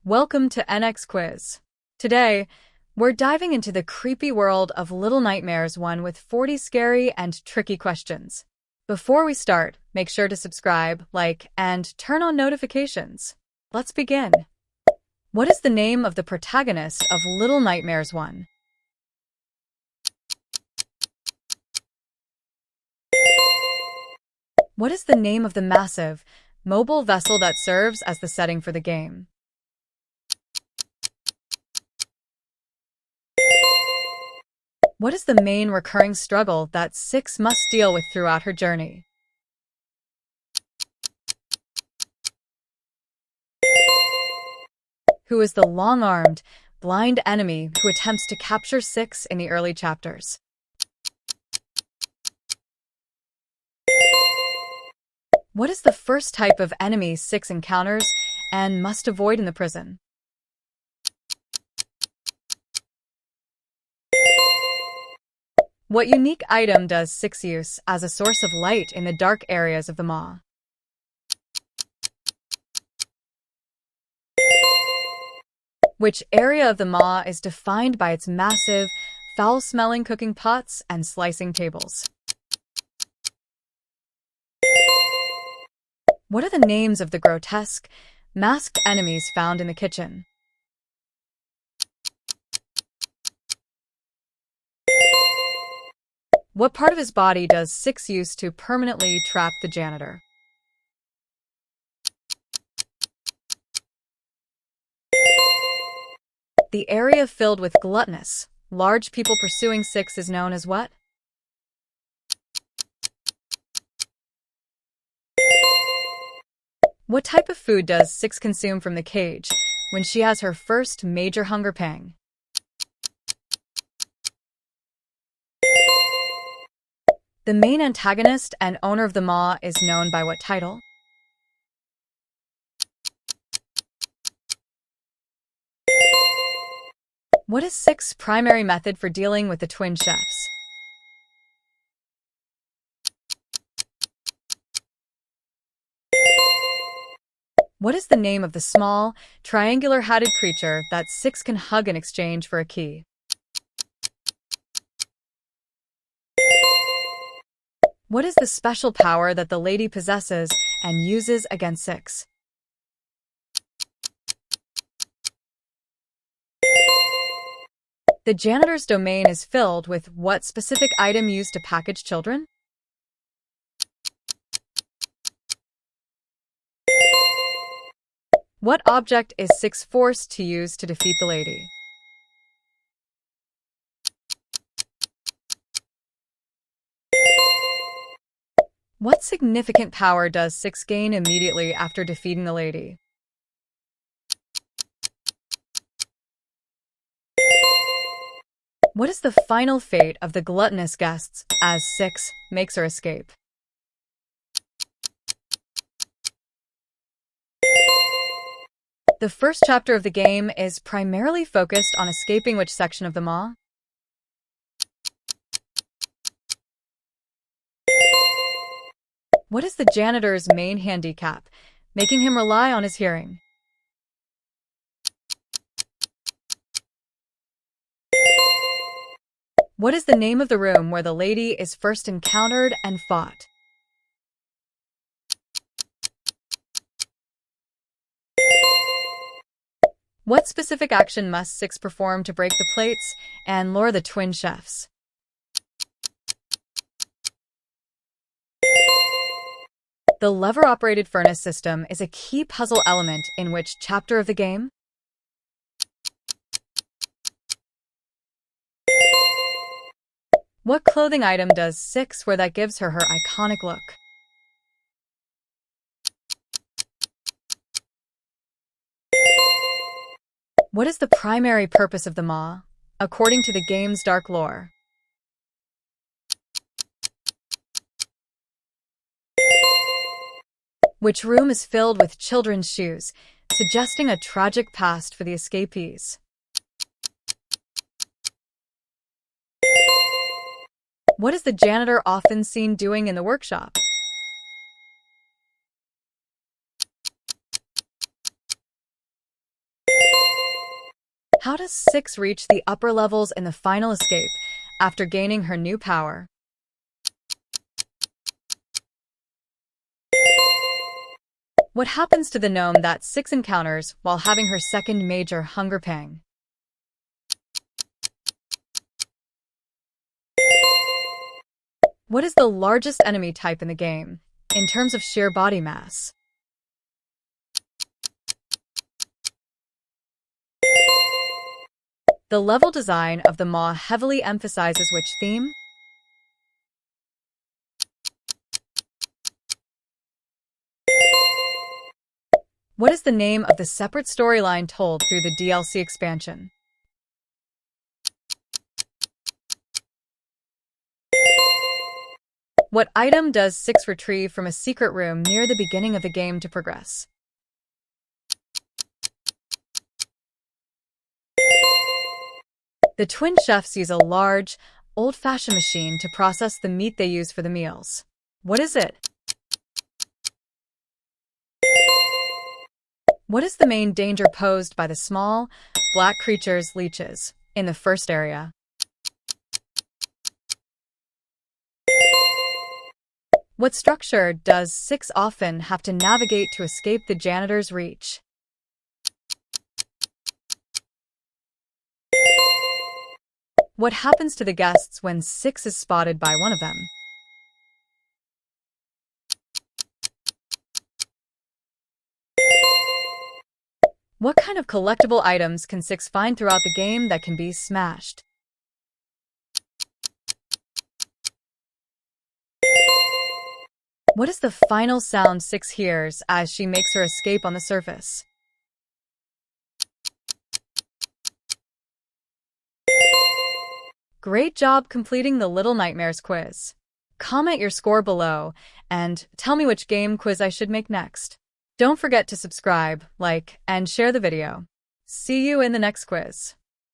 Welcome to NX Quiz. Today, we're diving into the creepy world of Little Nightmares, one with 40 scary and tricky questions. Before we start, make sure to subscribe, like, and turn on notifications. Let's begin. What is the name of the protagonist of Little Nightmares 1? What is the name of the massive, mobile vessel that serves as the setting for the game? What is the main recurring struggle that Six must deal with throughout her journey? Who is the long-armed, blind enemy who attempts to capture Six in the early chapters? What is the first type of enemy Six encounters and must avoid in the prison? What unique item does Six use as a source of light in the dark areas of the maw? Which area of the maw is defined by its massive, foul-smelling cooking pots and slicing tables? What are the names of the grotesque, masked enemies found in the kitchen? What part of his body does Six use to permanently trap the janitor? The area filled with gluttonous, large people pursuing Six is known as what? What type of food does Six consume from the cage when she has her first major hunger pang? The main antagonist and owner of the maw is known by what title? What is Six's primary method for dealing with the twin chefs? What is the name of the small, triangular-hatted creature that Six can hug in exchange for a key? What is the special power that the lady possesses and uses against Six? The janitor's domain is filled with what specific item used to package children? What object is Six forced to use to defeat the lady? What significant power does Six gain immediately after defeating the lady? What is the final fate of the gluttonous guests as Six makes her escape? The first chapter of the game is primarily focused on escaping which section of the maw? What is the janitor's main handicap, making him rely on his hearing? What is the name of the room where the lady is first encountered and fought? What specific action must Six perform to break the plates and lure the twin chefs? The lever-operated furnace system is a key puzzle element in which chapter of the game? What clothing item does Six wear that gives her her iconic look? What is the primary purpose of the maw, according to the game's dark lore? Which room is filled with children's shoes, suggesting a tragic past for the escapees? What is the janitor often seen doing in the workshop? How does Six reach the upper levels in the final escape after gaining her new power? What happens to the gnome that Six encounters while having her second major hunger pang? What is the largest enemy type in the game, in terms of sheer body mass? The level design of the Maw heavily emphasizes which theme? What is the name of the separate storyline told through the DLC expansion? What item does Six retrieve from a secret room near the beginning of the game to progress? The twin chefs use a large, old-fashioned machine to process the meat they use for the meals. What is it? What is the main danger posed by the small, black creatures, leeches, in the first area? What structure does Six often have to navigate to escape the janitor's reach? What happens to the guests when Six is spotted by one of them? What kind of collectible items can Six find throughout the game that can be smashed? What is the final sound Six hears as she makes her escape on the surface? Great job completing the Little Nightmares quiz. Comment your score below and tell me which game quiz I should make next. Don't forget to subscribe, like, and share the video. See you in the next quiz.